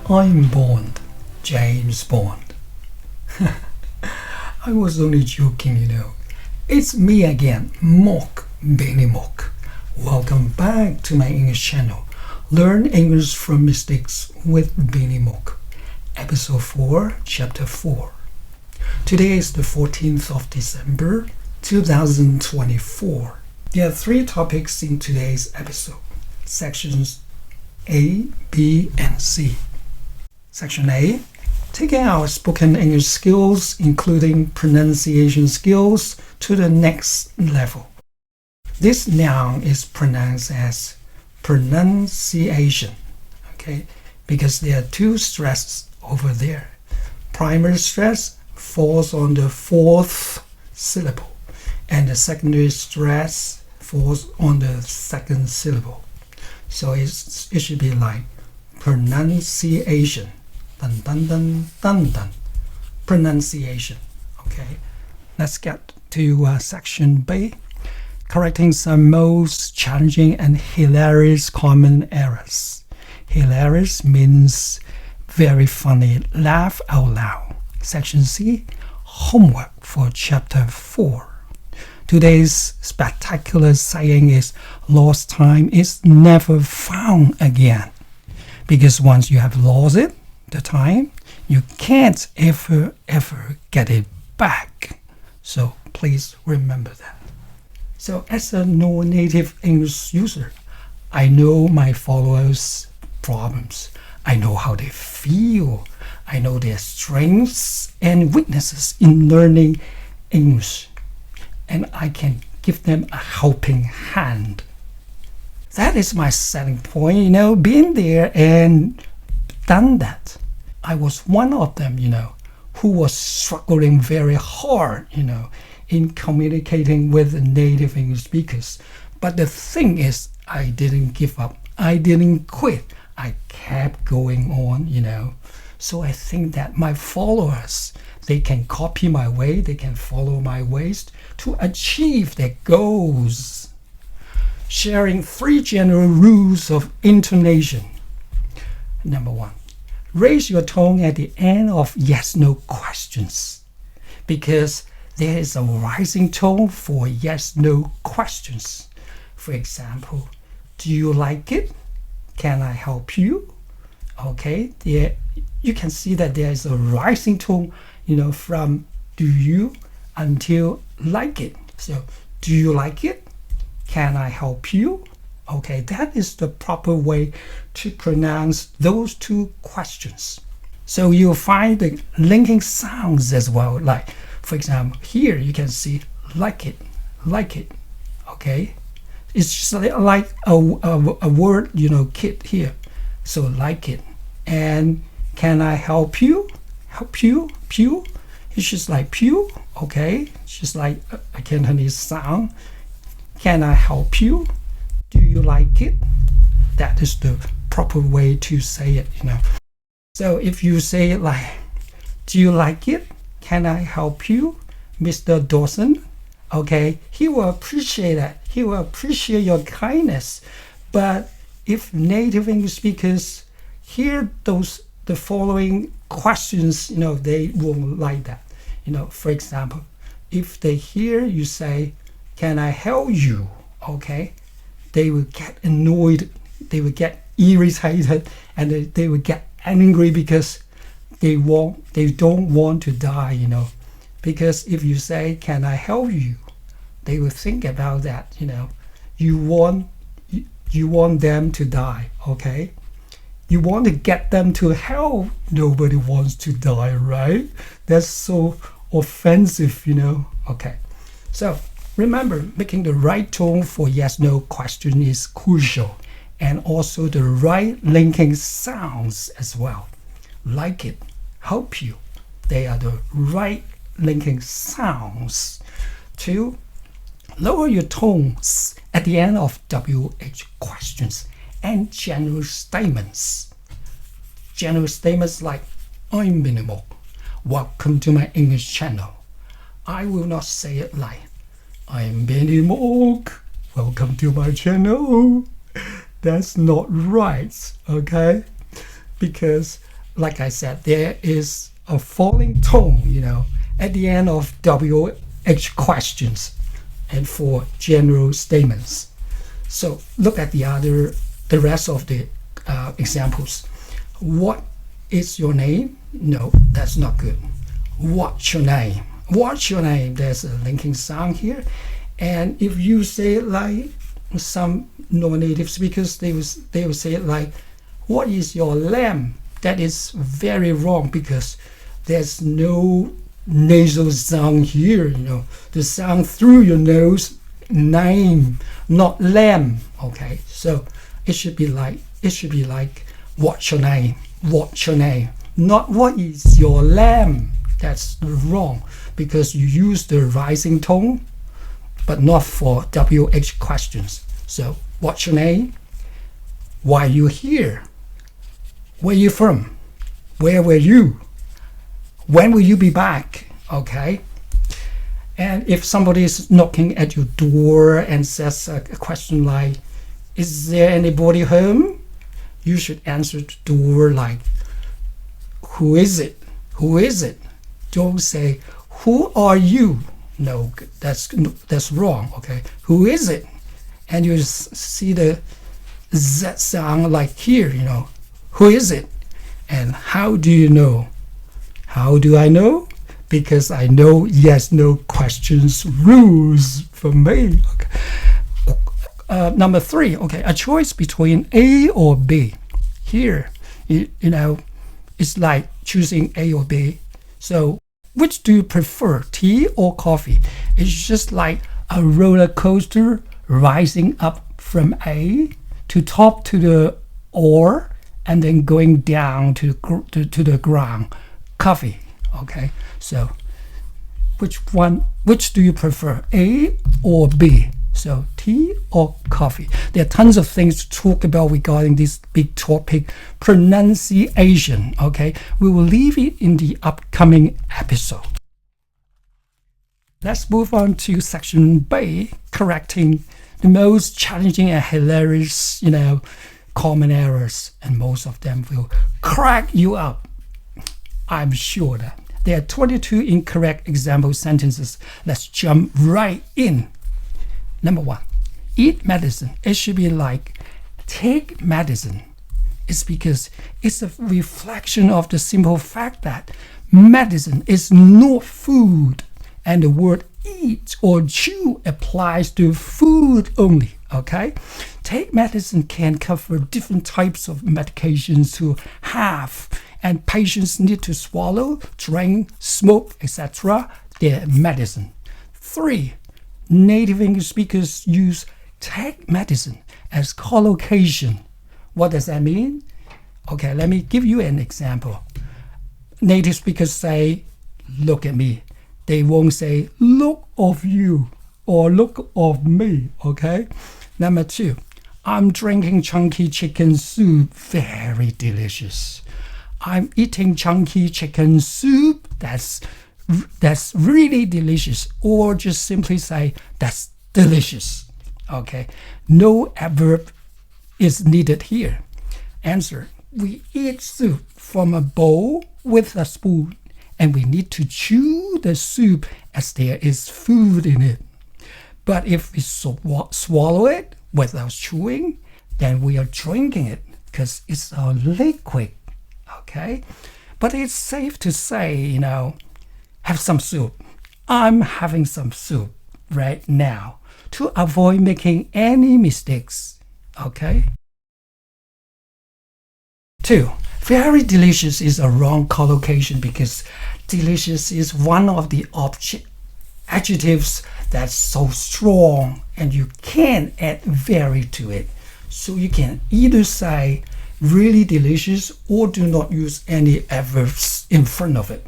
I'm Bond, James Bond. I was only joking. It's me again, Mock, Benny Mock. Welcome back to my English channel. Learn English from mistakes with Benny Mock. Episode 4, Chapter 4. Today is the 14th of December, 2024. There are 3 topics in today's episode. Sections A, B, and C. Section A, taking our spoken English skills, including pronunciation skills, to the next level. This noun is pronounced as pronunciation, okay? Because there are 2 stresses over there. Primary stress falls on the 4th syllable, and the secondary stress falls on the 2nd syllable. So it should be like pronunciation. Dun, dun, dun, dun, dun. Pronunciation. Okay, let's get to section B. Correcting some most challenging and hilarious common errors. Hilarious means very funny, laugh out loud. Section C, homework for chapter 4. Today's spectacular saying is, lost time is never found again. Because once you have lost it, the time, you can't ever get it back. So please remember that. So as a non-native English user, I know my followers' problems. I know how they feel. I know their strengths and weaknesses in learning English. And I can give them a helping hand. That is my selling point, being there and done that. I was one of them, who was struggling very hard, in communicating with native English speakers. But the thing is, I didn't give up. I didn't quit. I kept going on, So I think that my followers, they can copy my way, they can follow my ways to achieve their goals. Sharing 3 general rules of intonation. Number 1. Raise your tone at the end of yes-no questions, because there is a rising tone for yes-no questions. For example, do you like it? Can I help you? Okay, there you can see that there is a rising tone, from do you until like it. So, do you like it? Can I help you? Okay, that is the proper way to pronounce those 2 questions. So you'll find the linking sounds as well. Like, for example, here you can see like it. Okay, it's just like a word, kid here. So like it. And can I help you? Help you? Pew? It's just like pew. Okay, it's just like a Cantonese sound. Can I help you? Do you like it? That is the proper way to say it, So if you say it like, do you like it? Can I help you, Mr. Dawson? Okay, he will appreciate that. He will appreciate your kindness. But if native English speakers hear the following questions, they won't like that. For example, if they hear you say, can I help you? Okay, they will get annoyed, they will get irritated, and they will get angry because they don't want to die, Because if you say, can I help you? They will think about that, You want them to die, okay? You want to get them to hell. Nobody wants to die, right? That's so offensive, Okay, so remember, making the right tone for yes-no question is crucial, and also the right linking sounds as well. Like it, help you. They are the right linking sounds. To lower your tones at the end of WH questions and general statements. General statements like, I'm minimal. Welcome to my English channel. I will not say it like, I'm Benny Mock. Welcome to my channel. That's not right, okay? Because like I said, there is a falling tone, at the end of WH questions and for general statements. So look at the rest of the examples. What is your name? No, that's not good. What's your name? What's your name? There's a linking sound here. And if you say it like some non-native speakers, they will say it like, what is your lamb? That is very wrong because there's no nasal sound here, the sound through your nose, name, not lamb. Okay, so it should be like what's your name? What's your name? Not what is your lamb. That's wrong because you use the rising tone, but not for WH questions. So what's your name? Why are you here? Where are you from? Where were you? When will you be back? Okay. And if somebody is knocking at your door and says a question like, is there anybody home? You should answer the door like, who is it? Who is it? Don't say, who are you? No, that's wrong. Okay. Who is it? And you see the Z sound like here, Who is it? And how do you know? How do I know? Because I know yes, no questions rules for me. Okay. Number 3, okay, a choice between A or B. Here, it's like choosing A or B. So which do you prefer, tea or coffee? It's just like a roller coaster rising up from A to top to the or, and then going down to the ground. Coffee. Okay, so which do you prefer, A or B? So tea or coffee? There are tons of things to talk about regarding this big topic, pronunciation. Okay, we will leave it in the upcoming episode. Let's move on to section B, correcting the most challenging and hilarious, common errors, and most of them will crack you up. I'm sure that there are 22 incorrect example sentences. Let's jump right in. Number 1, eat medicine. It should be like take medicine. It's because it's a reflection of the simple fact that medicine is not food, and the word eat or chew applies to food only. Okay, take medicine can cover different types of medications to have, and patients need to swallow, drink, smoke, etc. their medicine. 3, native English speakers use take medicine as collocation. What does that mean? Okay, let me give you an example. Native speakers say, look at me. They won't say, look of you or look of me. Okay. Number 2, I'm drinking chunky chicken soup. Very delicious. I'm eating chunky chicken soup. That's really delicious. Or just simply say, that's delicious. Okay. No adverb is needed here. Answer, we eat soup from a bowl with a spoon, and we need to chew the soup as there is food in it. But if we swallow it without chewing, then we are drinking it because it's a liquid. Okay? But it's safe to say, have some soup. I'm having some soup right now to avoid making any mistakes. Okay? 2, very delicious is a wrong collocation because delicious is one of the adjectives that's so strong and you can't add very to it. So you can either say really delicious or do not use any adverbs in front of it.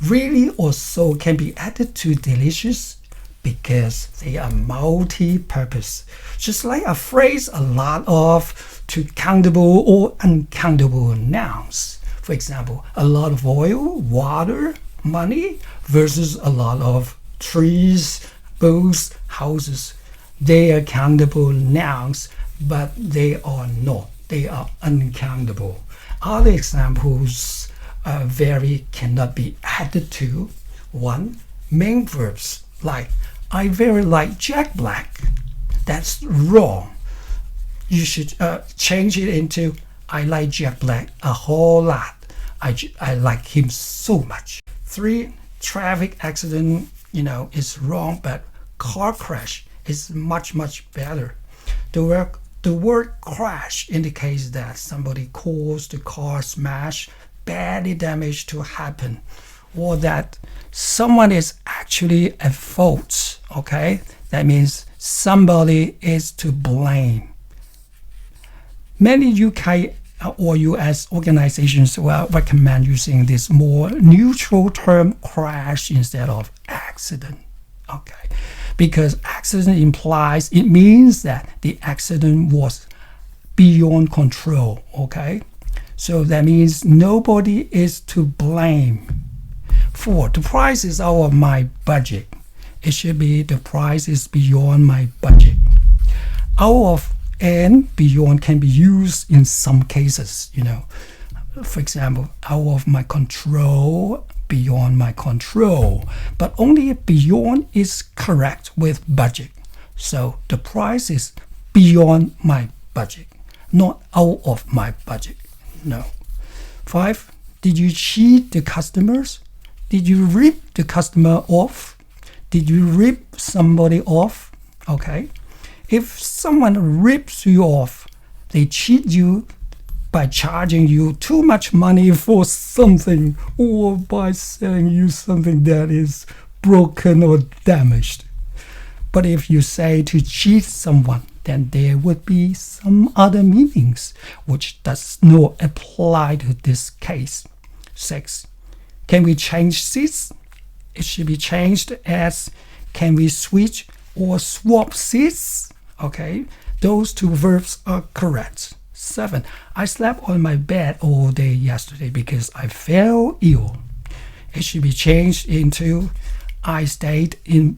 Really or so can be added to delicious because they are multi-purpose. Just like a phrase, a lot of to countable or uncountable nouns. For example, a lot of oil, water, money versus a lot of trees, boats, houses. They are countable nouns, but they are not. They are uncountable. Other examples cannot be added to. 1. Main verbs like I very like Jack Black. That's wrong. You should change it into I like Jack Black a whole lot. I like him so much. 3. Traffic accident, is wrong, but car crash is much better. The word crash indicates that somebody caused the car smash, badly damage to happen, or that someone is actually at fault. Okay, that means somebody is to blame. Many UK or US organizations will recommend using this more neutral term crash instead of accident. Okay, because accident means that the accident was beyond control. Okay, so that means nobody is to blame. 4. The price is out of my budget. It should be the price is beyond my budget. Out of and beyond can be used in some cases. For example, out of my control, beyond my control, but only if beyond is correct with budget. So the price is beyond my budget, not out of my budget. No. 5. Did you cheat the customers? Did you rip the customer off? Did you rip somebody off? Okay. If someone rips you off, they cheat you by charging you too much money for something, or by selling you something that is broken or damaged. But if you say to cheat someone, then there would be some other meanings which does not apply to this case. 6. Can we change seats? It should be changed as can we switch or swap seats? Okay, those two verbs are correct. 7. I slept on my bed all day yesterday because I felt ill. It should be changed into I stayed in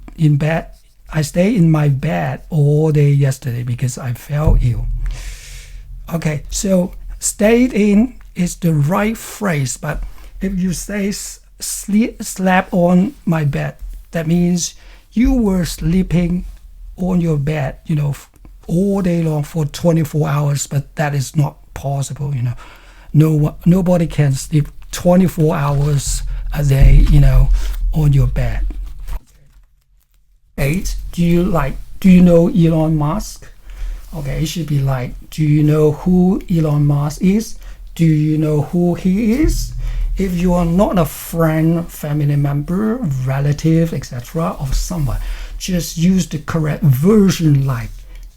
my bed all day yesterday because I felt ill. Okay, so stayed in is the right phrase, but if you say slept on my bed, that means you were sleeping on your bed, all day long for 24 hours, but that is not possible. Nobody can sleep 24 hours a day, on your bed. 8. Do you know Elon Musk? Okay, it should be like, do you know who Elon Musk is? Do you know who he is? If you are not a friend, family member, relative, etc. of someone, just use the correct version like,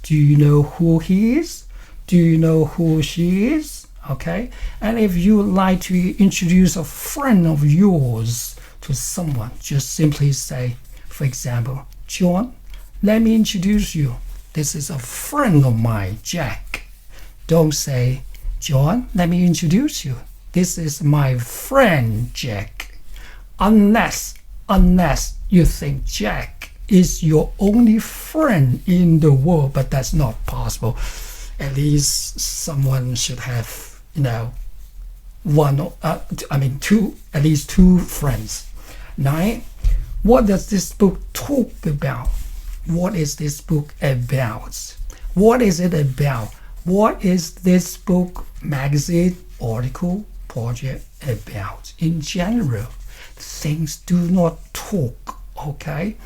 do you know who he is? Do you know who she is? Okay? And if you would like to introduce a friend of yours to someone, just simply say, for example, John, let me introduce you. This is a friend of mine, Jack. Don't say, John, let me introduce you. This is my friend, Jack. Unless you think Jack is your only friend in the world, but that's not possible. At least someone should have, at least two friends. 9. What does this book talk about? What is this book about? What is it about? What is this book, magazine, article, project about? In general, things do not talk, okay?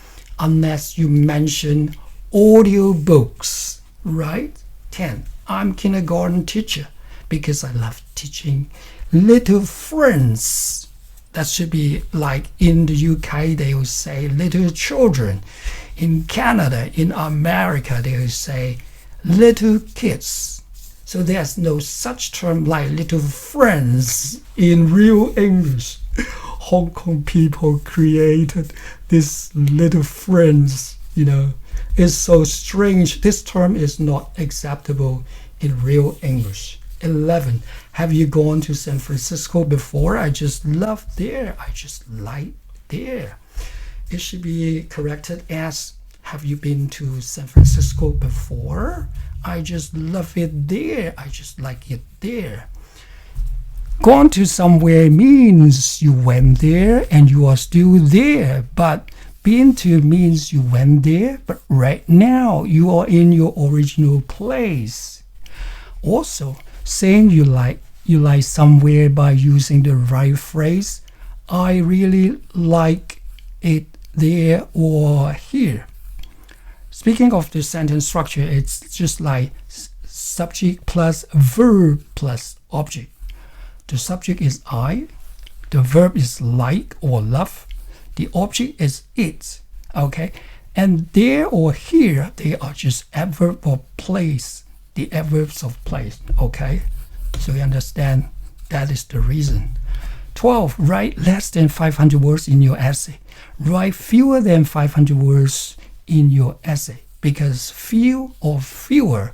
Unless you mention audio books, right? 10. I'm kindergarten teacher because I love teaching little friends. That should be like in the UK, they will say little children. In Canada, in America, they will say little kids. So there's no such term like little friends in real English. Hong Kong people created this little friends, It's so strange. This term is not acceptable in real English. 11. Have you gone to San Francisco before? I just love there. I just like there. It should be corrected as, have you been to San Francisco before? I just love it there. I just like it there. Gone to somewhere means you went there and you are still there, but been to means you went there, but right now you are in your original place. Also, saying you like somewhere by using the right phrase, I really like it there or here. Speaking of the sentence structure, it's just like subject plus verb plus object. The subject is I, the verb is like or love, the object is it, okay? And there or here, they are just adverb of place, the adverbs of place, okay? So you understand that is the reason. 12, write less than 500 words in your essay. Write fewer than 500 words in your essay, because few or fewer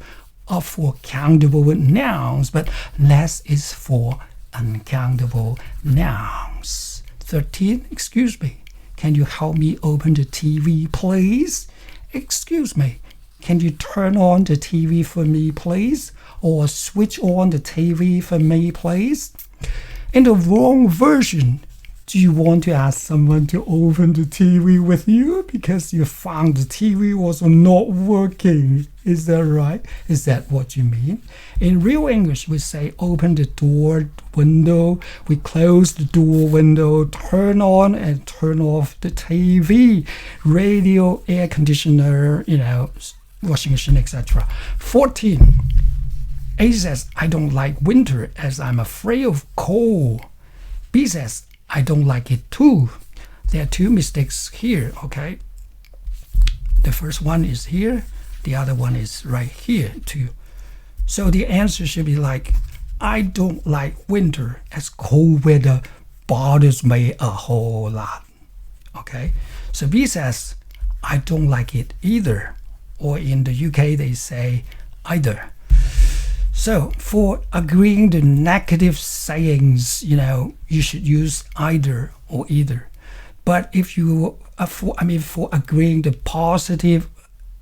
are for countable nouns, but less is for uncountable nouns. 13, excuse me, can you help me open the TV, please? Excuse me, can you turn on the TV for me, please? Or switch on the TV for me, please? In the wrong version, do you want to ask someone to open the TV with you because you found the TV was not working? Is that right? Is that what you mean? In real English, we say open the door window, we close the door window, turn on and turn off the TV, radio, air conditioner, washing machine, etc. 14. A says, I don't like winter as I'm afraid of cold. B says, I don't like it too. There are two mistakes here, okay? The first one is here, the other one is right here too. So the answer should be like, I don't like winter as cold weather bothers me a whole lot, okay? So B says, I don't like it either. Or in the UK, they say either. So for agreeing the negative sayings, you should use either or either. But if you for agreeing the positive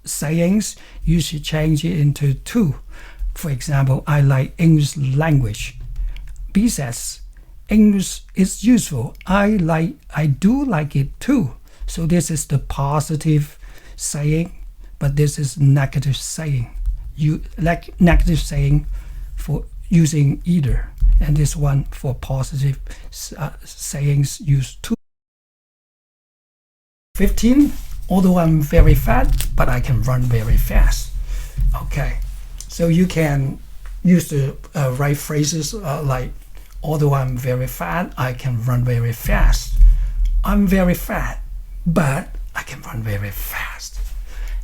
sayings, you should change it into two. For example, I like English language. B says, English is useful. I do like it too. So this is the positive saying, but this is negative saying. You like negative saying for using either, and this one for positive sayings use two. 15, although I'm very fat, but I can run very fast. Okay, so you can use the right phrases like, although I'm very fat, I can run very fast. I'm very fat, but I can run very fast.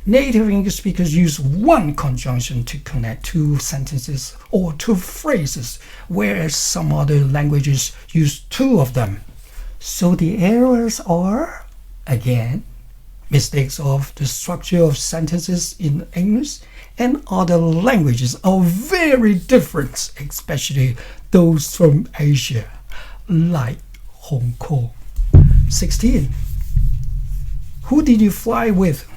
Native English speakers use one conjunction to connect two sentences or two phrases, whereas some other languages use two of them. So the errors are, again, mistakes of the structure of sentences in English and other languages are very different, especially those from Asia, like Hong Kong. 16. Who did you fly with?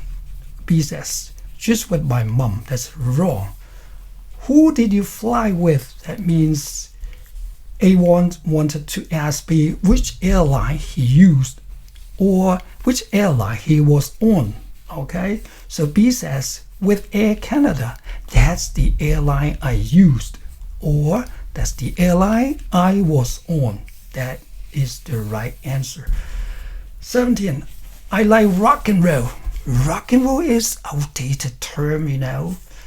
B says, just with my mom. That's wrong. Who did you fly with? That means A wanted to ask B which airline he used or which airline he was on. Okay, so B says, with Air Canada. That's the airline I used, or that's the airline I was on. That is the right answer. 17. I like rock and roll. Rock and roll is outdated term,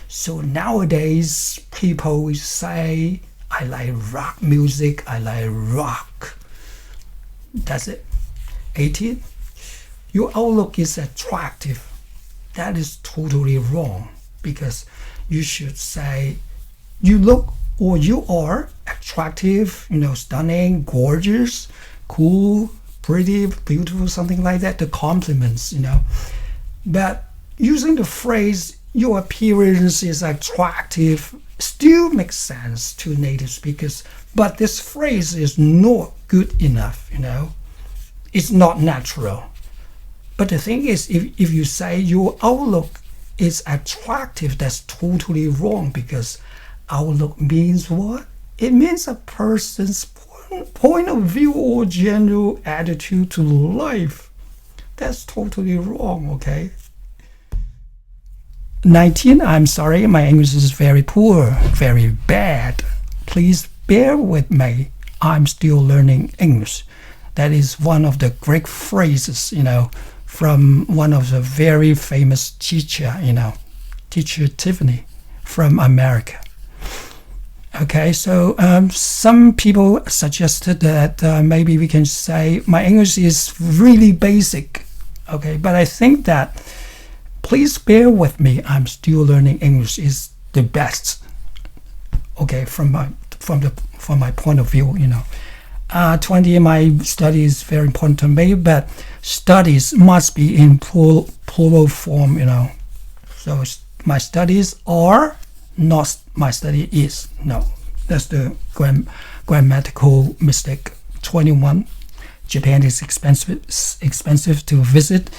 So nowadays people say, I like rock music, I like rock. That's it. 18. Your outlook is attractive. That is totally wrong, because you should say you look or you are attractive, stunning, gorgeous, cool, pretty, beautiful, something like that. The compliments, But using the phrase your appearance is attractive still makes sense to native speakers, but this phrase is not good enough, It's not natural. But the thing is, if you say your outlook is attractive, that's totally wrong, because outlook means what? It means a person's point of view or general attitude to life. That's totally wrong, okay? 19, I'm sorry, my English is very poor, very bad. Please bear with me. I'm still learning English. That is one of the great phrases, from one of the very famous teacher, Teacher Tiffany from America. Okay, so some people suggested that maybe we can say my English is really basic. Okay, but I think that please bear with me. I'm still learning English is the best. Okay, from my point of view, 20, my study is very important to me, but studies must be in plural form, So my studies are, not my study is. No, that's the grammatical mistake. 21, Japan is expensive to visit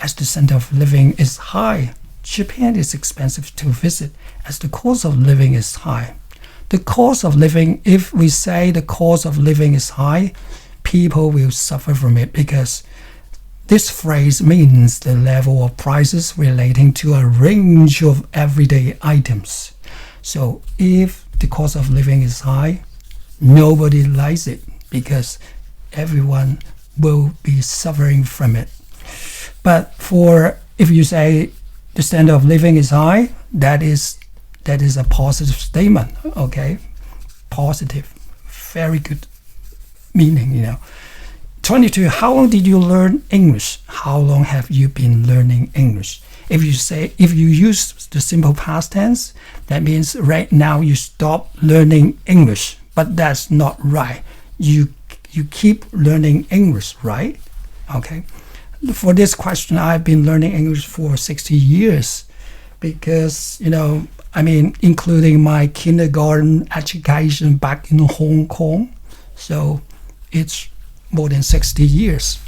as the center of living is high. Japan is expensive to visit as the cost of living is high. The cost of living, if we say the cost of living is high, people will suffer from it because this phrase means the level of prices relating to a range of everyday items. So if the cost of living is high, nobody likes it because everyone will be suffering from it. But if you say the standard of living is high, that is a positive statement, okay? Positive, very good meaning, 22, how long did you learn English? How long have you been learning English? If you use the simple past tense, that means right now you stop learning English, but that's not right. You keep learning English, right? Okay. For this question, I've been learning English for 60 years because, including my kindergarten education back in Hong Kong. So it's more than 60 years.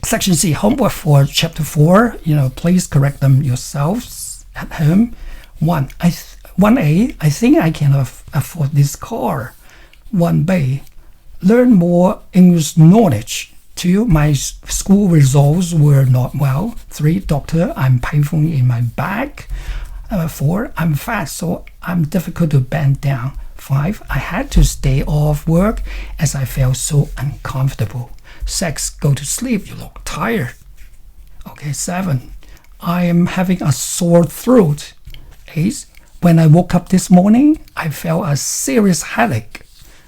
Section C, homework for chapter 4. Please correct them yourselves at home. 1A, I think I can afford this car. 1B, learn more English knowledge. 2, my school results were not well. 3, doctor, I'm painful in my back. 4, I'm fat, so I'm difficult to bend down. 5, I had to stay off work as I felt so uncomfortable. 6, go to sleep, you look tired. Okay, 7, I am having a sore throat. 8, when I woke up this morning, I felt a serious headache.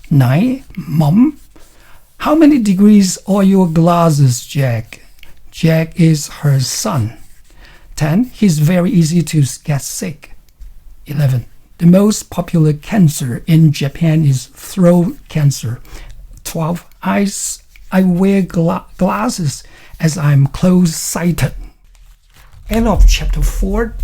9, Mom, how many degrees are your glasses, Jack? Jack is her son. 10, he's very easy to get sick. 11, the most popular cancer in Japan is throat cancer. 12, I wear glasses as I'm close-sighted. End of chapter 4.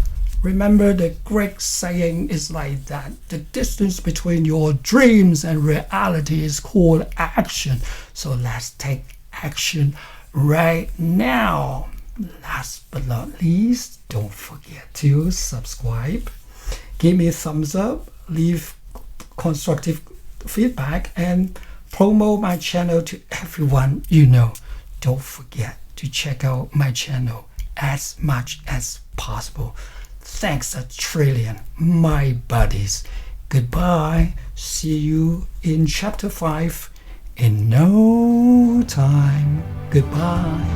Remember, the Greek saying is like that. The distance between your dreams and reality is called action. So let's take action right now. Last but not least, don't forget to subscribe. Give me a thumbs up, leave constructive feedback, and promote my channel to everyone you know. Don't forget to check out my channel as much as possible. Thanks a trillion, my buddies. Goodbye. See you in chapter 5 in no time. Goodbye.